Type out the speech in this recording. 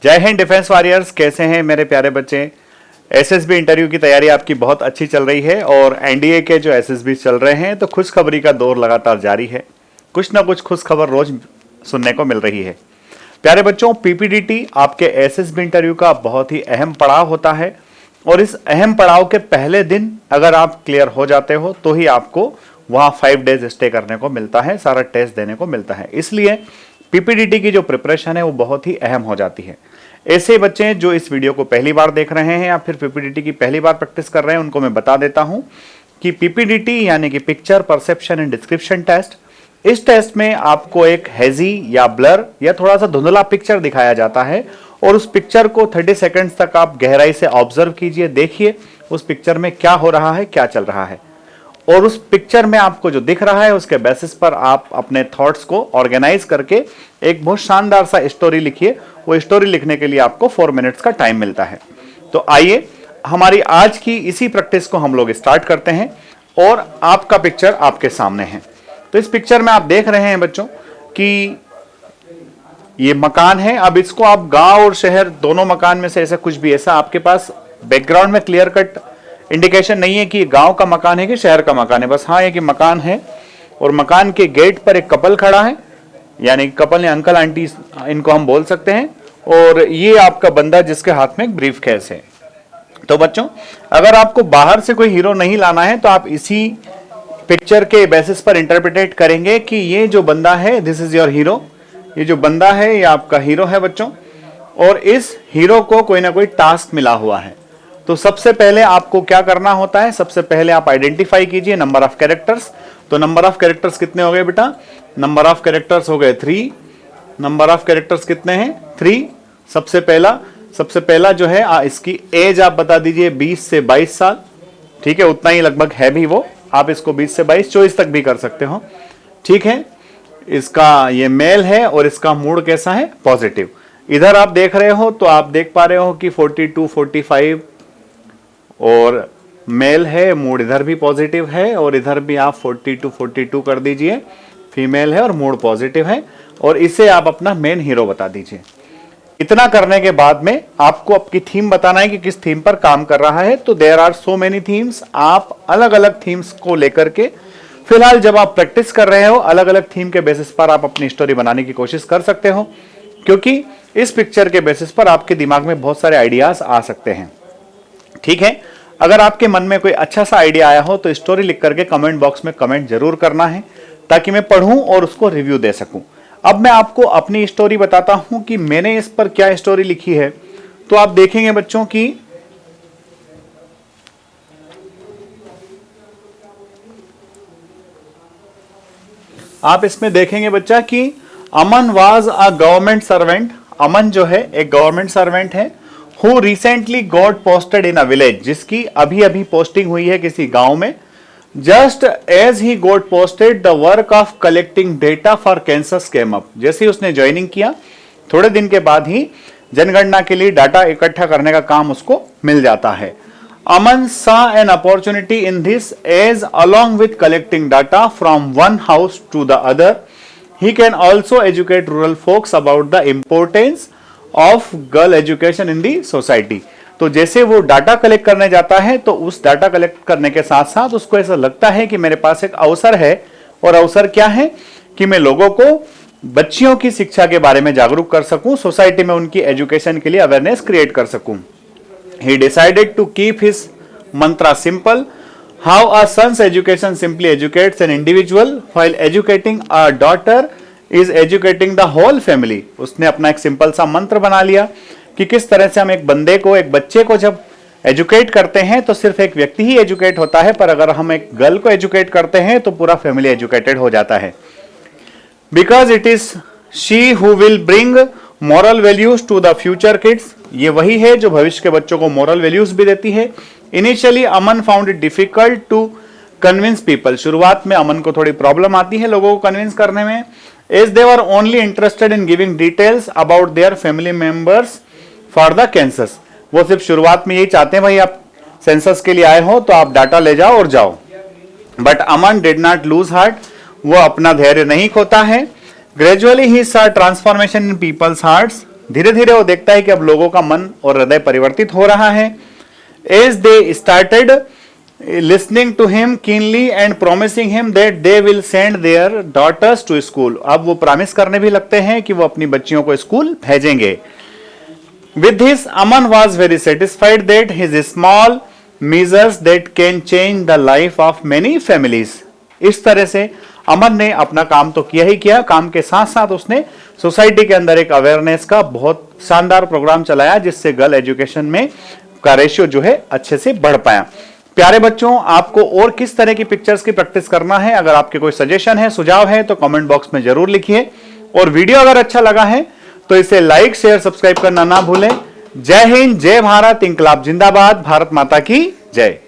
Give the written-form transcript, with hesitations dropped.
जय Hind defence warriors, कैसे हैं मेरे प्यारे बच्चे। एसएसबी इंटरव्यू की तैयारी आपकी बहुत अच्छी चल रही है और एनडीए के जो एसएसबी चल रहे हैं तो खुशखबरी का दौर लगातार जारी है। कुछ ना कुछ खुशखबर रोज सुनने को मिल रही है। प्यारे बच्चों, पीपीडीटी आपके एसएसबी इंटरव्यू का बहुत ही अहम पड़ाव होता है और इस अहम पड़ाव के पहले दिन अगर आप क्लियर हो जाते हो तो ही आपको वहां 5 डेज स्टे करने को मिलता है, सारा टेस्ट देने को मिलता है। इसलिए पीपीडीटी की जो प्रिपरेशन है वो बहुत ही अहम हो जाती है। ऐसे बच्चे जो इस वीडियो को पहली बार देख रहे हैं या फिर पीपीडीटी की पहली बार प्रैक्टिस कर रहे हैं, उनको मैं बता देता हूं कि पीपीडीटी यानी कि picture perception and description test, इस टेस्ट में आपको एक हेजी या ब्लर या थोड़ा सा धुंधला पिक्चर दिखाया जाता है और उस पिक्चर को 30 सेकंड्स तक आप गहराई से ऑब्जर्व कीजिए, देखिए उस पिक्चर में क्या हो रहा है, क्या चल रहा है, और उस पिक्चर में आपको जो दिख रहा है उसके बेसिस पर आप अपने थॉट्स को ऑर्गेनाइज करके एक बहुत शानदार सा स्टोरी लिखिए। वो स्टोरी लिखने के लिए आपको 4 मिनट्स का टाइम मिलता है। तो आइए हमारी आज की इसी प्रैक्टिस को हम लोग स्टार्ट करते हैं और आपका पिक्चर आपके सामने है। तो इस पिक्चर में आप देख रहे हैं बच्चों कि ये मकान है। अब इसको आप गांव और शहर दोनों मकान में से ऐसा कुछ भी ऐसा आपके पास बैकग्राउंड में क्लियर कट इंडिकेशन नहीं है कि गांव का मकान है कि शहर का मकान है, बस हाँ ये कि मकान है और मकान के गेट पर एक कपल खड़ा है, यानी कपल या अंकल आंटी इनको हम बोल सकते हैं, और ये आपका बंदा जिसके हाथ में एक ब्रीफ केस है। तो बच्चों, अगर आपको बाहर से कोई हीरो नहीं लाना है तो आप इसी पिक्चर के बेसिस पर इंटरप्रिटेट करेंगे कि ये जो बंदा है दिस इज योर हीरो, ये जो बंदा है ये आपका हीरो है बच्चों, और इस हीरो को कोई ना कोई टास्क मिला हुआ है। तो सबसे पहले आपको क्या करना होता है, सबसे पहले आप आइडेंटिफाई कीजिए नंबर ऑफ कैरेक्टर्स। तो नंबर ऑफ कैरेक्टर्स कितने हो गए बेटा? नंबर ऑफ कैरेक्टर्स हो गए 3। नंबर ऑफ कैरेक्टर्स कितने हैं? 3। सबसे पहला जो है इसकी एज आप बता दीजिए 20 से 22 साल, ठीक है, उतना ही लगभग है भी वो। आप इसको 20 से 22 24 तक भी कर सकते हो, ठीक है। इसका ये मेल है और इसका मूड कैसा है? पॉजिटिव। इधर आप देख रहे हो तो आप देख पा रहे हो कि 42 45 और मेल है, मूड इधर भी पॉजिटिव है, और इधर भी आप 42 42 कर दीजिए, फीमेल है और मूड पॉजिटिव है, और इसे आप अपना मेन हीरो बता दीजिए। इतना करने के बाद में आपको आपकी थीम बताना है कि किस थीम पर काम कर रहा है। तो there are so many themes, आप अलग अलग थीम्स को लेकर के फिलहाल जब आप प्रैक्टिस कर रहे हो अलग अलग थीम के बेसिस पर आप अपनी स्टोरी बनाने की कोशिश कर सकते हो, क्योंकि इस पिक्चर के बेसिस पर आपके दिमाग में बहुत सारे आइडियाज आ सकते हैं, ठीक है। अगर आपके मन में कोई अच्छा सा आइडिया आया हो तो स्टोरी लिख करके कमेंट बॉक्स में कमेंट जरूर करना है ताकि मैं पढ़ूं और उसको रिव्यू दे सकूं। अब मैं आपको अपनी स्टोरी बताता हूं कि मैंने इस पर क्या स्टोरी लिखी है। तो आप देखेंगे बच्चों कि आप इसमें देखेंगे बच्चा कि अमन वाज अ गवर्नमेंट सर्वेंट। अमन जो है एक गवर्नमेंट सर्वेंट है who recently got posted in a village, जिसकी अभी अभी पोस्टिंग हुई है किसी गांव में। Just as he got posted, the work of collecting data for census came up। जैसे ही उसने ज्वाइनिंग किया थोड़े दिन के बाद ही जनगणना के लिए डाटा इकट्ठा करने का काम उसको मिल जाता है। अमन saw an opportunity in this as along with collecting data from one house to the other, he can also educate rural folks about the importance of girl education in the society. तो जैसे वो data collect करने जाता है तो उस data collect करने के साथ साथ उसको ऐसा लगता है कि मेरे पास एक अवसर है, और अवसर क्या है कि मैं लोगों को बच्चियों की शिक्षा के बारे में जागरूक कर सकूं, सोसाइटी में उनकी एजुकेशन के लिए अवेयरनेस क्रिएट कर सकूं। He decided to keep his mantra simple, how a son's education simply educates an individual while educating a daughter is educating the whole family. उसने अपना एक सिंपल सा मंत्र बना लिया कि किस तरह से हम एक बंदे को, एक बच्चे को जब एजुकेट करते हैं तो सिर्फ एक व्यक्ति ही एजुकेट होता है, पर अगर हम एक गर्ल को एजुकेट करते हैं तो पूरा फैमिली एजुकेटेड हो जाता है। Because it is she who will bring moral values to the future kids. ये वही है जो भविष्य के बच्चों को मॉरल वैल्यूज भी देती है। Initially Aman found it difficult to convince people. शुरुआत में अमन को थोड़ी प्रॉब्लम आती है लोगों को कन्विंस करने में, as they were only interested in giving details about their family members for the census। वो सिर्फ शुरुआत में यही चाहते हैं, भाई आप सेंसस के लिए आए हो तो आप डाटा ले जाओ और जाओ। But Aman did not lose heart, वो अपना धैर्य नहीं खोता है। Gradually he saw transformation in people's hearts। धीरे धीरे वो देखता है कि अब लोगों का मन और हृदय परिवर्तित हो रहा है। As they started listening to him keenly and promising him that they will send their daughters to school, अब वो प्रॉमिस करने भी लगते हैं कि वो अपनी बच्चियों को स्कूल भेजेंगे। With this, Aman was very satisfied that his small measures that can change the life of many families, इस तरह से अमन ने अपना काम तो किया ही किया, काम के साथ साथ उसने सोसाइटी के अंदर एक अवेयरनेस का बहुत शानदार प्रोग्राम चलाया जिससे गर्ल एजुकेशन में का रेशियो जो है अच्छे से बढ़ पाया। प्यारे बच्चों, आपको और किस तरह की पिक्चर्स की प्रैक्टिस करना है, अगर आपके कोई सजेशन है, सुझाव है तो कमेंट बॉक्स में जरूर लिखिए। और वीडियो अगर अच्छा लगा है तो इसे लाइक शेयर सब्सक्राइब करना ना भूलें। जय हिंद, जय भारत, इंकलाब जिंदाबाद, भारत माता की जय।